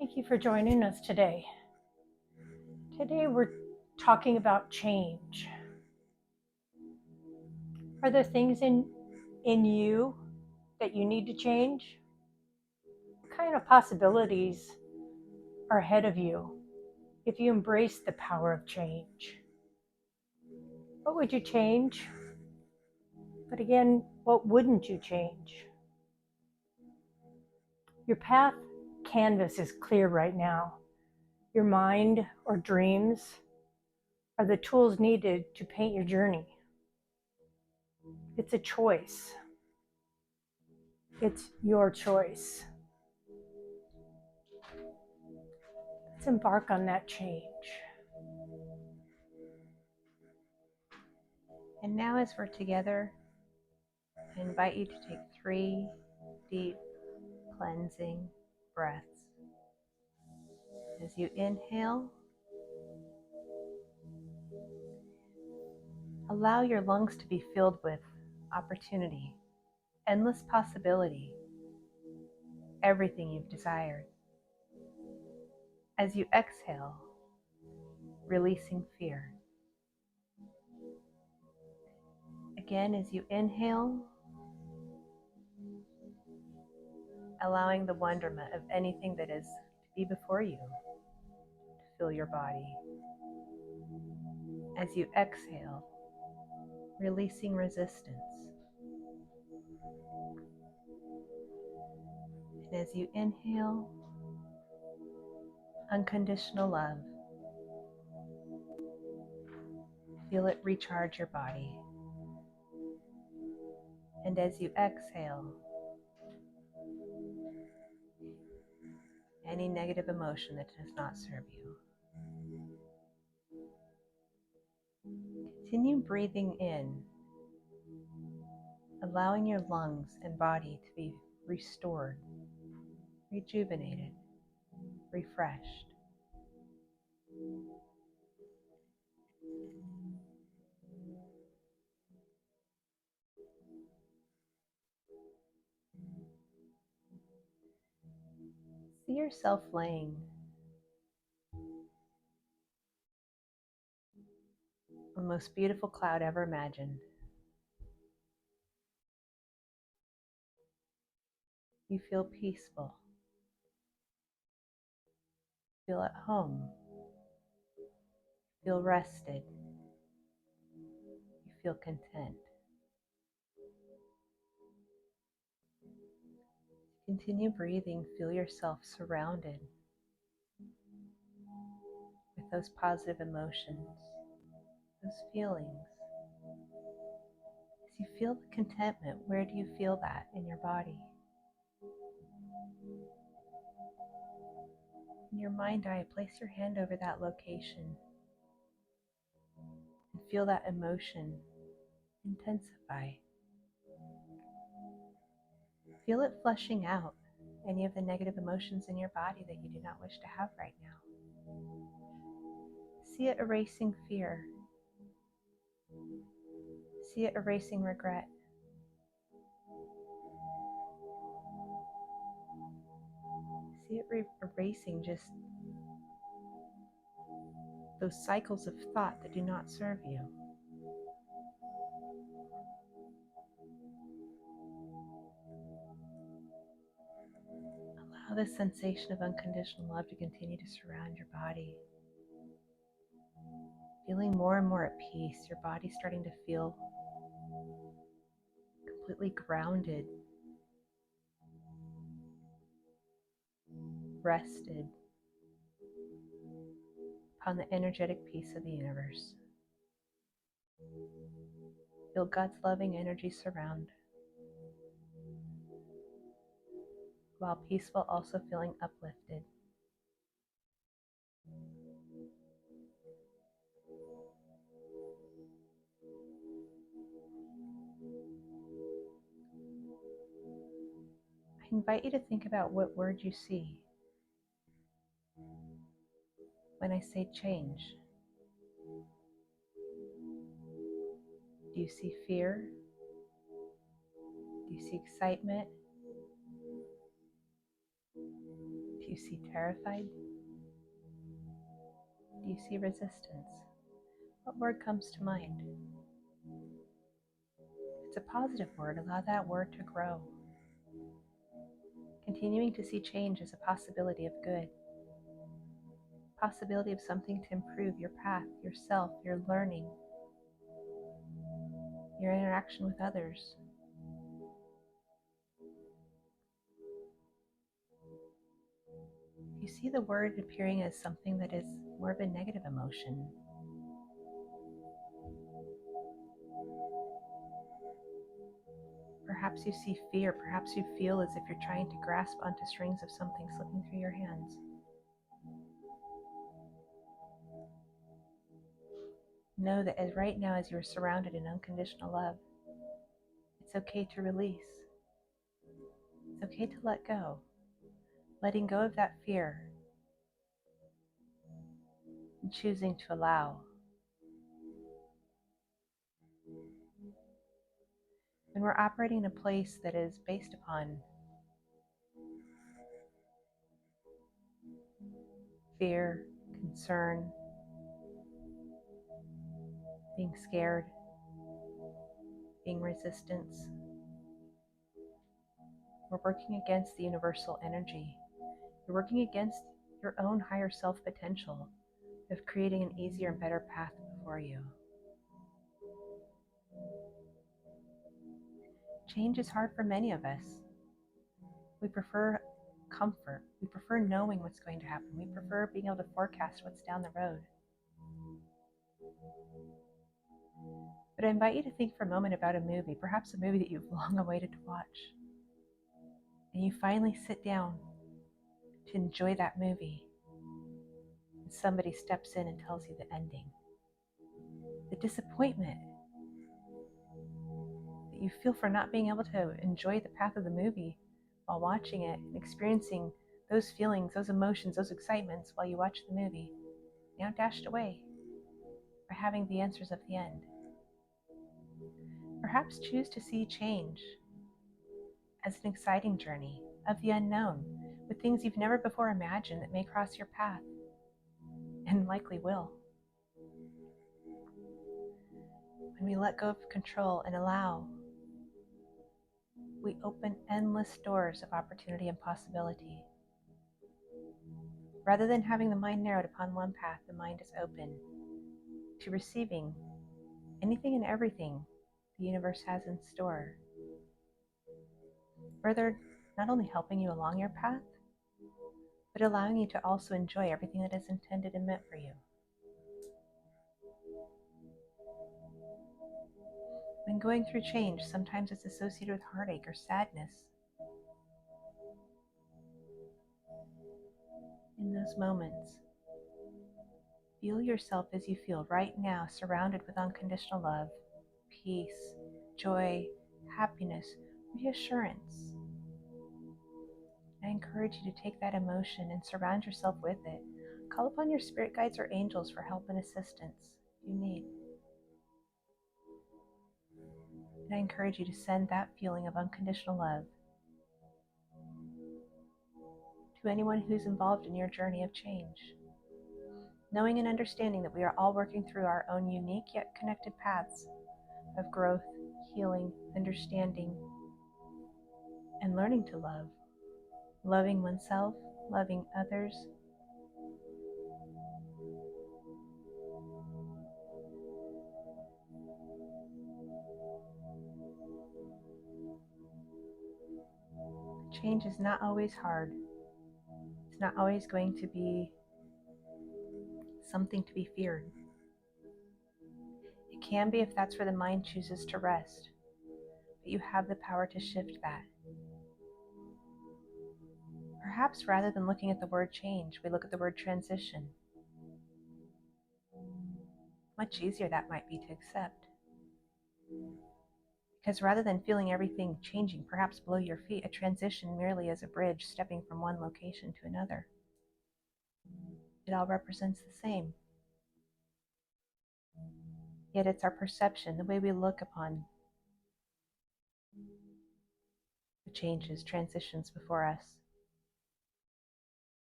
Thank you for joining us today. Today we're talking about change. Are there things in you that you need to change? What kind of possibilities are ahead of you if you embrace the power of change? What would you change? But again, what wouldn't you change? Your path canvas is clear right now. Your mind or dreams are the tools needed to paint your journey. It's a choice. It's your choice. Let's embark on that change. And now as we're together, I invite you to take 3 deep, cleansing breaths. As you inhale, allow your lungs to be filled with opportunity, endless possibility, everything you've desired. As you exhale, releasing fear. Again, as you inhale, allowing the wonderment of anything that is to be before you to fill your body. As you exhale, releasing resistance. And as you inhale, unconditional love. Feel it recharge your body. And as you exhale, any negative emotion that does not serve you. Continue breathing in, allowing your lungs and body to be restored, rejuvenated, refreshed. See yourself laying on the most beautiful cloud ever imagined. You feel peaceful. Feel at home. Feel rested. You feel content. Continue breathing. Feel yourself surrounded with those positive emotions, those feelings. As you feel the contentment, where do you feel that in your body? In your mind eye, place your hand over that location and feel that emotion intensify. Feel it flushing out any of the negative emotions in your body that you do not wish to have right now. See it erasing fear. See it erasing regret. See it erasing just those cycles of thought that do not serve you. Allow this sensation of unconditional love to continue to surround your body. Feeling more and more at peace, your body starting to feel completely grounded, rested upon the energetic peace of the universe. Feel God's loving energy surround, while peaceful, also feeling uplifted. I invite you to think about what word you see when I say change. Do you see fear? Do you see excitement? Do Do you see terrified? Do you see resistance? What word comes to mind? If it's a positive word, allow that word to grow. Continuing to see change as a possibility of good, possibility of something to improve your path, yourself, your learning, your interaction with others. You see the word appearing as something that is more of a negative emotion. Perhaps you see fear, perhaps you feel as if you're trying to grasp onto strings of something slipping through your hands. Know that right now, as you are surrounded in unconditional love, it's okay to release. It's okay to let go. Letting go of that fear and choosing to allow. When we're operating in a place that is based upon fear, concern, being scared, being resistance, we're working against the universal energy. You're working against your own higher self potential of creating an easier and better path before you. Change is hard for many of us. We prefer comfort. We prefer knowing what's going to happen. We prefer being able to forecast what's down the road. But I invite you to think for a moment about a movie, perhaps a movie that you've long awaited to watch. And you finally sit down to enjoy that movie. And somebody steps in and tells you the ending. The disappointment that you feel for not being able to enjoy the path of the movie while watching it and experiencing those feelings, those emotions, those excitements while you watch the movie, now dashed away by having the answers of the end. Perhaps choose to see change as an exciting journey of the unknown, with things you've never before imagined that may cross your path, and likely will. When we let go of control and allow, we open endless doors of opportunity and possibility. Rather than having the mind narrowed upon one path, the mind is open to receiving anything and everything the universe has in store. Further, not only helping you along your path, but allowing you to also enjoy everything that is intended and meant for you. When going through change, sometimes it's associated with heartache or sadness. In those moments, feel yourself as you feel right now, surrounded with unconditional love, peace, joy, happiness, reassurance. I encourage you to take that emotion and surround yourself with it. Call upon your spirit guides or angels for help and assistance if you need. And I encourage you to send that feeling of unconditional love to anyone who's involved in your journey of change. Knowing and understanding that we are all working through our own unique yet connected paths of growth, healing, understanding, and learning to love. Loving oneself, loving others. Change is not always hard. It's not always going to be something to be feared. It can be if that's where the mind chooses to rest, but you have the power to shift that. Perhaps rather than looking at the word change, we look at the word transition. Much easier that might be to accept. Because rather than feeling everything changing, perhaps below your feet, a transition merely is a bridge stepping from one location to another. It all represents the same. Yet it's our perception, the way we look upon the changes, transitions before us.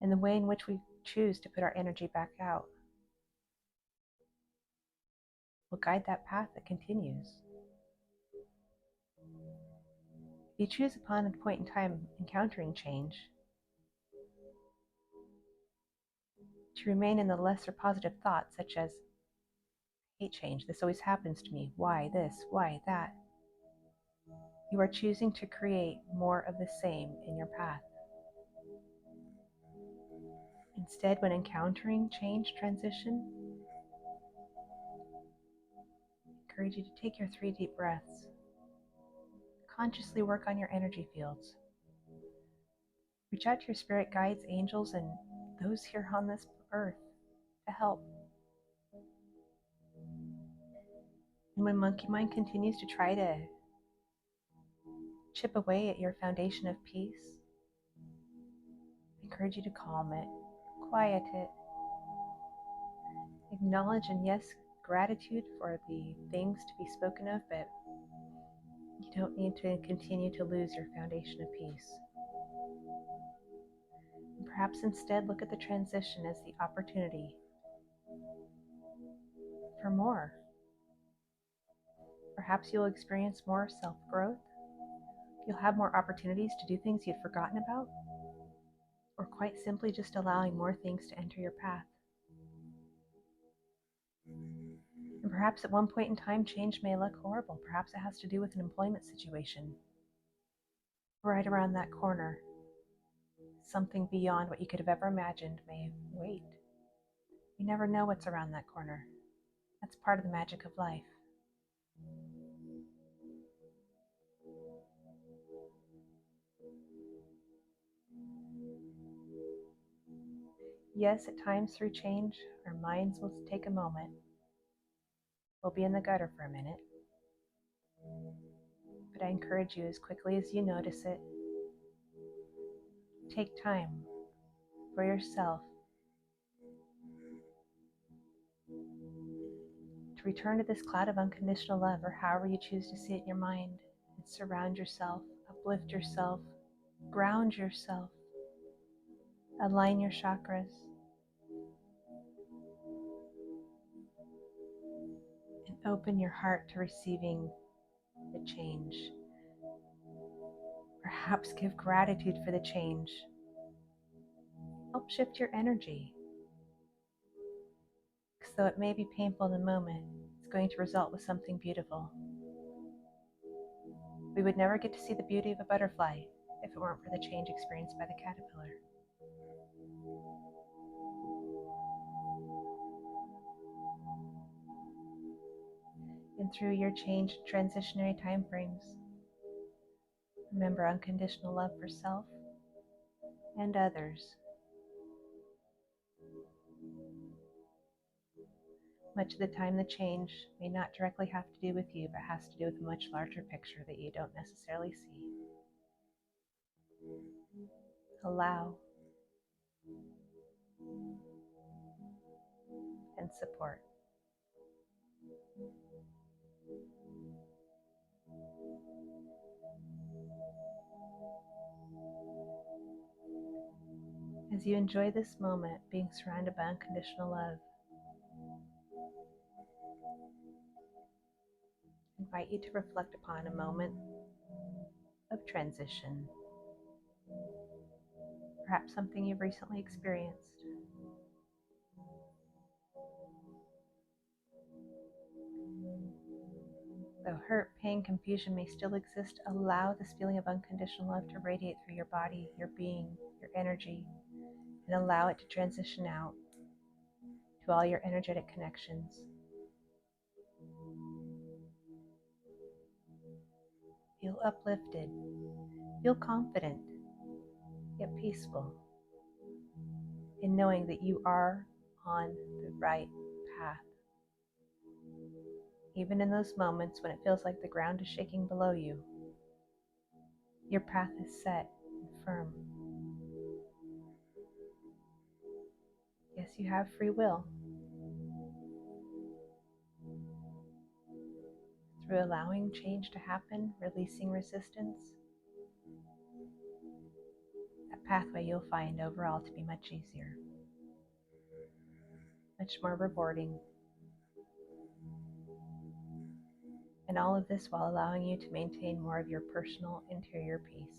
and the way in which we choose to put our energy back out will guide that path that continues. If you choose upon a point in time encountering change to remain in the lesser positive thoughts such as, I hate change, this always happens to me, why this, why that, you are choosing to create more of the same in your path. Instead, when encountering change, transition, I encourage you to take your 3 deep breaths. Consciously work on your energy fields. Reach out to your spirit guides, angels, and those here on this earth to help. And when monkey mind continues to try to chip away at your foundation of peace, I encourage you to calm it, quiet it, acknowledge and yes, gratitude for the things to be spoken of, but you don't need to continue to lose your foundation of peace. And perhaps instead look at the transition as the opportunity for more. Perhaps you'll experience more self-growth. You'll have more opportunities to do things you'd forgotten about, or quite simply just allowing more things to enter your path. And perhaps at one point in time, change may look horrible. Perhaps it has to do with an employment situation. Right around that corner, something beyond what you could have ever imagined may wait. You never know what's around that corner. That's part of the magic of life. Yes, at times through change, our minds will take a moment. We'll be in the gutter for a minute. But I encourage you, as quickly as you notice it, take time for yourself to return to this cloud of unconditional love, or however you choose to see it in your mind, and surround yourself, uplift yourself, ground yourself, align your chakras, and open your heart to receiving the change. Perhaps give gratitude for the change. Help shift your energy. Because though it may be painful in the moment, it's going to result with something beautiful. We would never get to see the beauty of a butterfly if it weren't for the change experienced by the caterpillar. And through your change transitionary time frames, remember unconditional love for self and others. Much of the time, the change may not directly have to do with you, but has to do with a much larger picture that you don't necessarily see. Allow and support. As you enjoy this moment, being surrounded by unconditional love, I invite you to reflect upon a moment of transition, perhaps something you've recently experienced. Though hurt, pain, confusion may still exist, allow this feeling of unconditional love to radiate through your body, your being, your energy, and allow it to transition out to all your energetic connections. Feel uplifted, feel confident, yet peaceful in knowing that you are on the right path. Even in those moments when it feels like the ground is shaking below you, your path is set and firm. Yes, you have free will. Through allowing change to happen, releasing resistance, that pathway you'll find overall to be much easier, much more rewarding. And all of this while allowing you to maintain more of your personal interior peace.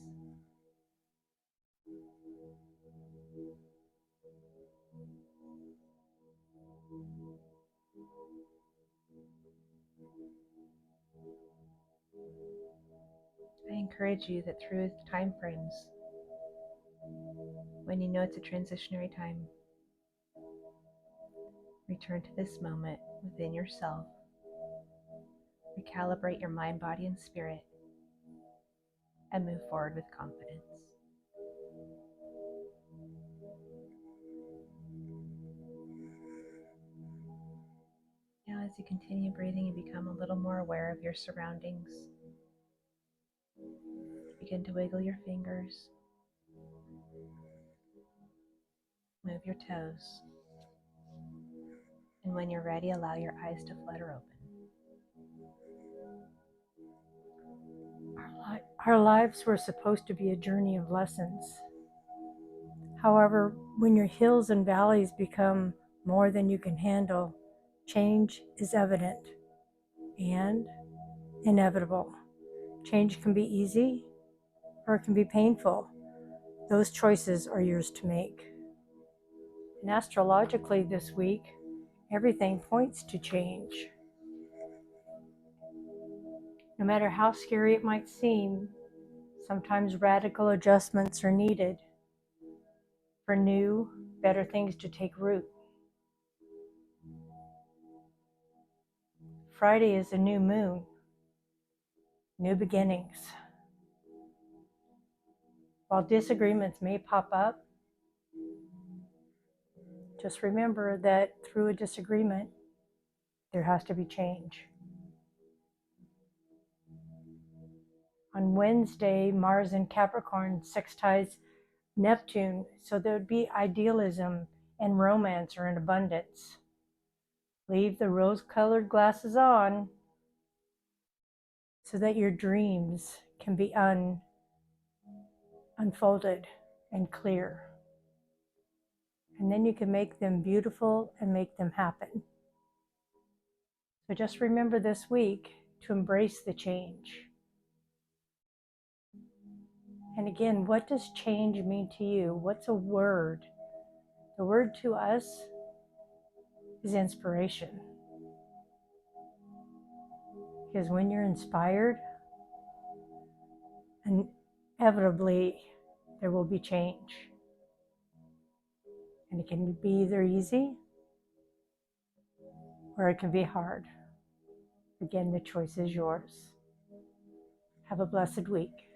I encourage you that through the time frames, when you know it's a transitionary time, return to this moment within yourself, recalibrate your mind, body, and spirit, and move forward with confidence. Now, as you continue breathing, you become a little more aware of your surroundings. Begin to wiggle your fingers, move your toes, and when you're ready, allow your eyes to flutter open. Our lives were supposed to be a journey of lessons. However, when your hills and valleys become more than you can handle, change is evident and inevitable. Change can be easy or it can be painful. Those choices are yours to make. And astrologically this week, everything points to change. No matter how scary it might seem, sometimes radical adjustments are needed for new, better things to take root. Friday is a new moon, new beginnings. While disagreements may pop up, just remember that through a disagreement, there has to be change. On Wednesday, Mars in Capricorn sextiles Neptune, so there would be idealism and romance are in abundance. Leave the rose-colored glasses on so that your dreams can be unfolded and clear. And then you can make them beautiful and make them happen. So just remember this week to embrace the change. And again, what does change mean to you? What's a word? The word to us is inspiration. Because when you're inspired, inevitably there will be change. And it can be either easy or it can be hard. Again, the choice is yours. Have a blessed week.